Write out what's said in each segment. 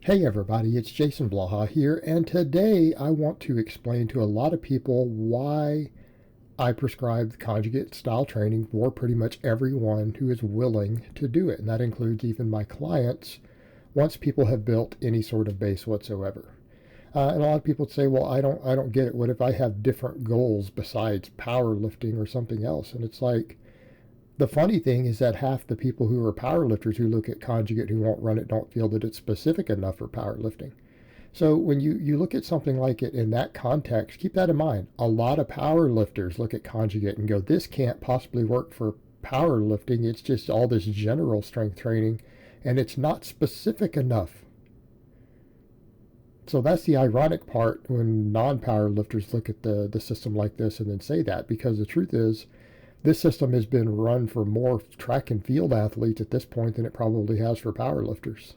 Hey everybody, it's Jason Blaha here, and today I want to explain to a lot of people why I prescribe conjugate style training for pretty much everyone who is willing to do it, and that includes even my clients once people have built any sort of base whatsoever. And a lot of people say, "Well, I don't get it. What if I have different goals besides powerlifting or something else?" And it's like, the funny thing is that half the people who are powerlifters who look at conjugate who won't run it don't feel that it's specific enough for powerlifting. So when you look at something like it in that context, keep that in mind. A lot of powerlifters look at conjugate and go, this can't possibly work for powerlifting. It's just all this general strength training and it's not specific enough. So that's the ironic part when non-powerlifters look at the system like this and then say that, because the truth is this system has been run for more track and field athletes at this point than it probably has for powerlifters.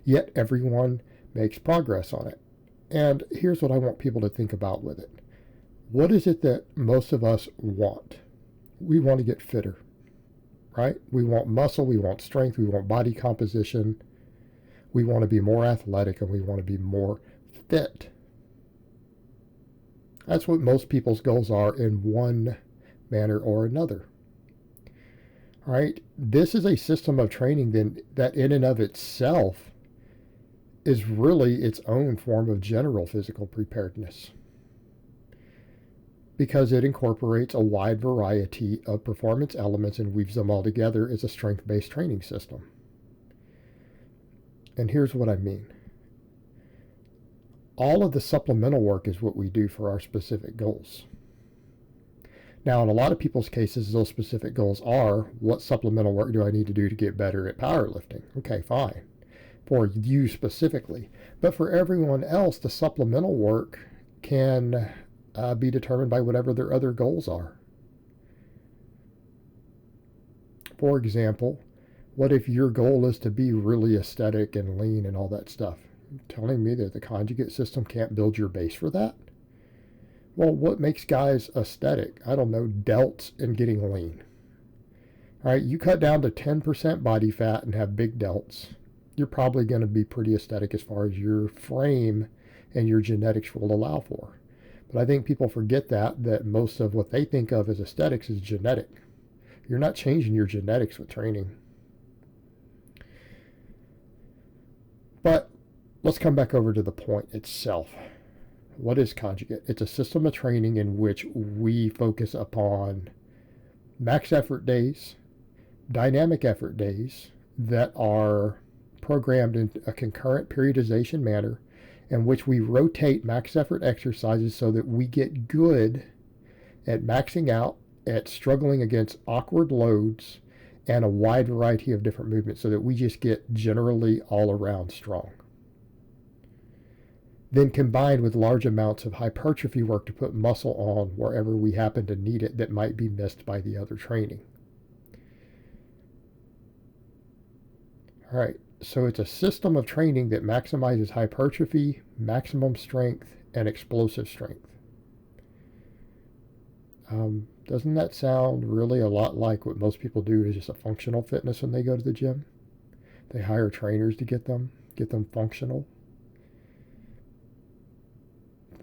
Yet everyone makes progress on it. And here's what I want people to think about with it. What is it that most of us want? We want to get fitter, right? We want muscle, we want strength, we want body composition, we want to be more athletic, and we want to be more fit. That's what most people's goals are in one manner or another. All right, this is a system of training that in and of itself is really its own form of general physical preparedness, because it incorporates a wide variety of performance elements and weaves them all together as a strength-based training system. And here's what I mean. All of the supplemental work is what we do for our specific goals. Now, in a lot of people's cases, those specific goals are, what supplemental work do I need to do to get better at powerlifting? Okay, fine. For you specifically. But for everyone else, the supplemental work can be determined by whatever their other goals are. For example, what if your goal is to be really aesthetic and lean and all that stuff? You're telling me that the conjugate system can't build your base for that? Well, what makes guys aesthetic? I don't know, delts and getting lean. All right, you cut down to 10% body fat and have big delts, you're probably going to be pretty aesthetic as far as your frame and your genetics will allow for. But I think people forget that most of what they think of as aesthetics is genetic. You're not changing your genetics with training. But let's come back over to the point itself. What is conjugate? It's a system of training in which we focus upon max effort days, dynamic effort days that are programmed in a concurrent periodization manner, in which we rotate max effort exercises so that we get good at maxing out, at struggling against awkward loads and a wide variety of different movements, so that we just get generally all around strong. Then combined with large amounts of hypertrophy work to put muscle on wherever we happen to need it that might be missed by the other training. All right, so it's a system of training that maximizes hypertrophy, maximum strength, and explosive strength. Doesn't that sound really a lot like what most people do is just a functional fitness when they go to the gym? They hire trainers to get them functional.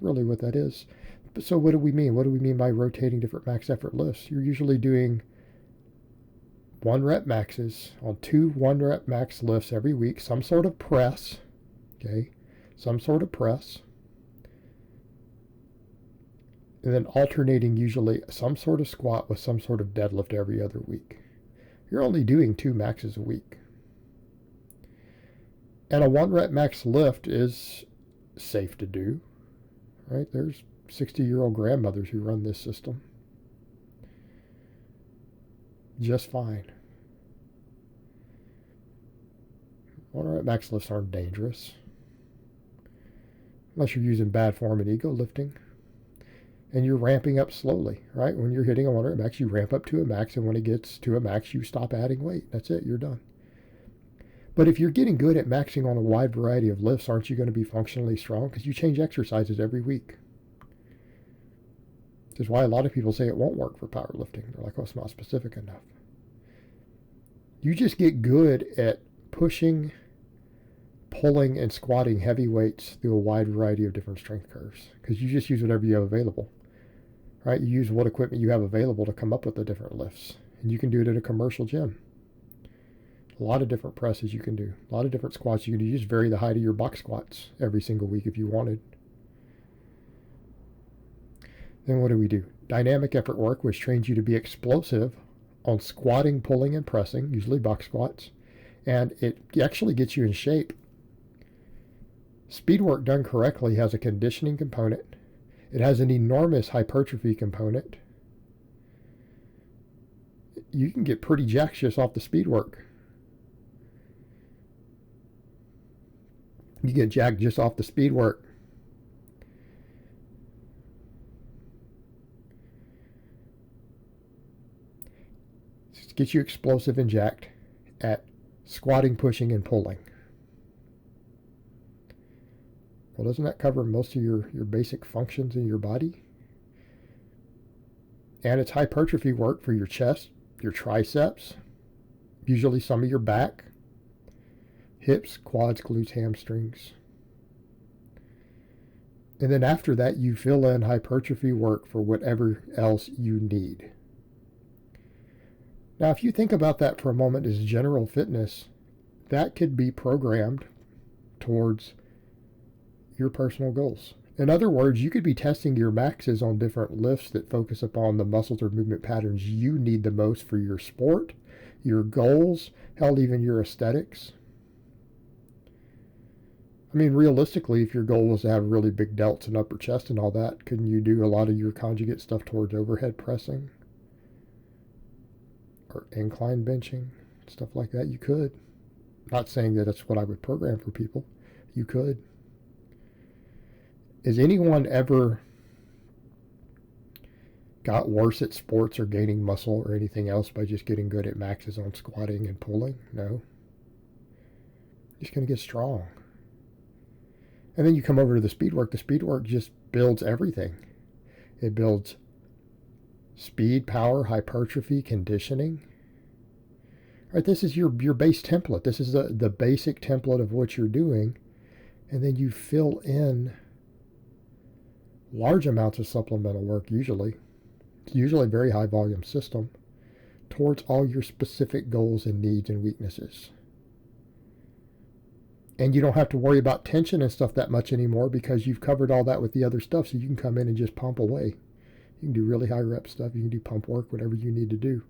Really what that is. So what do we mean? What do we mean by rotating different max effort lifts? You're usually doing 1 rep maxes on 2 1 rep max lifts every week, some sort of press, okay? Some sort of press. And then alternating usually some sort of squat with some sort of deadlift every other week. You're only doing 2 maxes a week. And a 1 rep max lift is safe to do. Right? There's 60-year-old grandmothers who run this system just fine. 1 rep max lifts aren't dangerous unless you're using bad form and ego lifting, and you're ramping up slowly, right? When you're hitting a 1 rep max, you ramp up to a max, and when it gets to a max, you stop adding weight. That's it, you're done. But if you're getting good at maxing on a wide variety of lifts, aren't you going to be functionally strong? Because you change exercises every week. Which is why a lot of people say it won't work for powerlifting. They're like, oh, it's not specific enough. You just get good at pushing pulling and squatting heavy weights through a wide variety of different strength curves, because you just use whatever you have available, right? You use what equipment you have available to come up with the different lifts, and you can do it at a commercial gym. A lot of different presses you can do, a lot of different squats you can do. You just vary the height of your box squats every single week if you wanted. Then what do we do? Dynamic effort work, which trains you to be explosive on squatting, pulling, and pressing, usually box squats, and it actually gets you in shape. Speed work done correctly has a conditioning component. It has an enormous hypertrophy component. You can get pretty jacked just off the speed work. You get jacked just off the speed work. It gets you explosive and jacked at squatting, pushing, and pulling. Well, doesn't that cover most of your basic functions in your body? And it's hypertrophy work for your chest, your triceps, usually some of your back, hips, quads, glutes, hamstrings. And then after that, you fill in hypertrophy work for whatever else you need. Now, if you think about that for a moment as general fitness, that could be programmed towards your personal goals. In other words, you could be testing your maxes on different lifts that focus upon the muscles or movement patterns you need the most for your sport, your goals, hell, even your aesthetics. I mean, realistically, if your goal was to have really big delts and upper chest and all that, couldn't you do a lot of your conjugate stuff towards overhead pressing? Or incline benching, stuff like that? You could. Not saying that that's what I would program for people. You could. Has anyone ever got worse at sports or gaining muscle or anything else by just getting good at maxes on squatting and pulling? No. You're just going to get strong. And then you come over to the speed work. The speed work just builds everything. It builds speed, power, hypertrophy, conditioning. All right, this is your base template. This is the basic template of what you're doing. And then you fill in large amounts of supplemental work, usually. It's usually a very high volume system towards all your specific goals and needs and weaknesses. And you don't have to worry about tension and stuff that much anymore because you've covered all that with the other stuff, so you can come in and just pump away. You can do really high rep stuff. You can do pump work, whatever you need to do.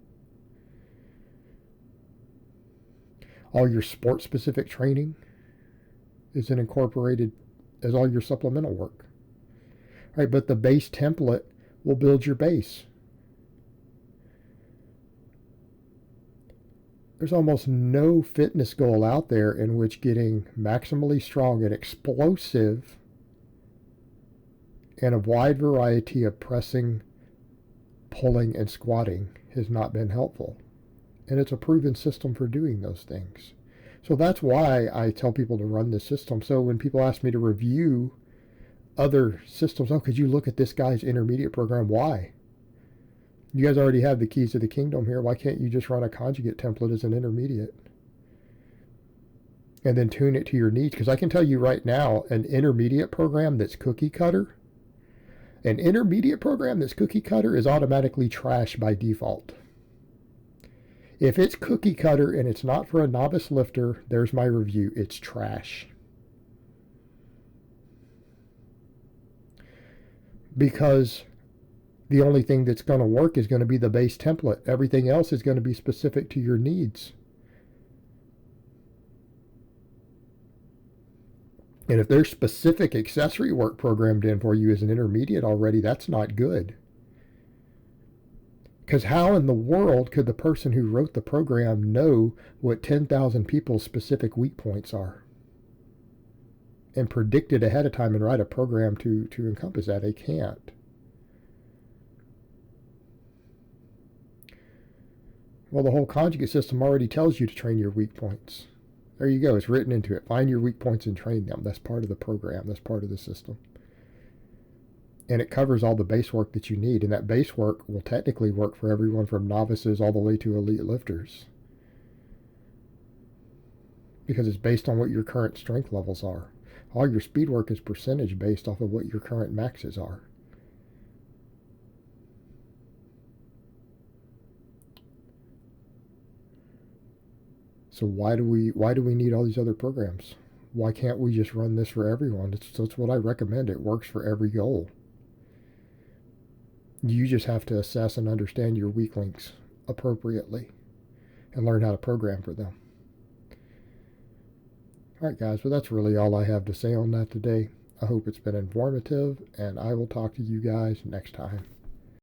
All your sport specific training is incorporated as all your supplemental work. All right, but the base template will build your base. There's almost no fitness goal out there in which getting maximally strong and explosive and a wide variety of pressing, pulling, and squatting has not been helpful. And it's a proven system for doing those things. So that's why I tell people to run this system. So when people ask me to review other systems, oh, could you look at this guy's intermediate program? Why? You guys already have the keys to the kingdom here. Why can't you just run a conjugate template as an intermediate? And then tune it to your needs? Because I can tell you right now, an intermediate program that's cookie cutter, an intermediate program that's cookie cutter is automatically trash by default. If it's cookie cutter and it's not for a novice lifter, there's my review. It's trash. Because the only thing that's going to work is going to be the base template. Everything else is going to be specific to your needs. And if there's specific accessory work programmed in for you as an intermediate already, that's not good. Because how in the world could the person who wrote the program know what 10,000 people's specific weak points are? And predict it ahead of time and write a program to encompass that? They can't. Well, the whole conjugate system already tells you to train your weak points. There you go. It's written into it. Find your weak points and train them. That's part of the program. That's part of the system. And it covers all the base work that you need. And that base work will technically work for everyone from novices all the way to elite lifters. because it's based on what your current strength levels are. All your speed work is percentage based off of what your current maxes are. So why do we need all these other programs? Why can't we just run this for everyone? That's what I recommend. It works for every goal. You just have to assess and understand your weak links appropriately and learn how to program for them. All right, guys, well, that's really all I have to say on that today. I hope it's been informative, and I will talk to you guys next time.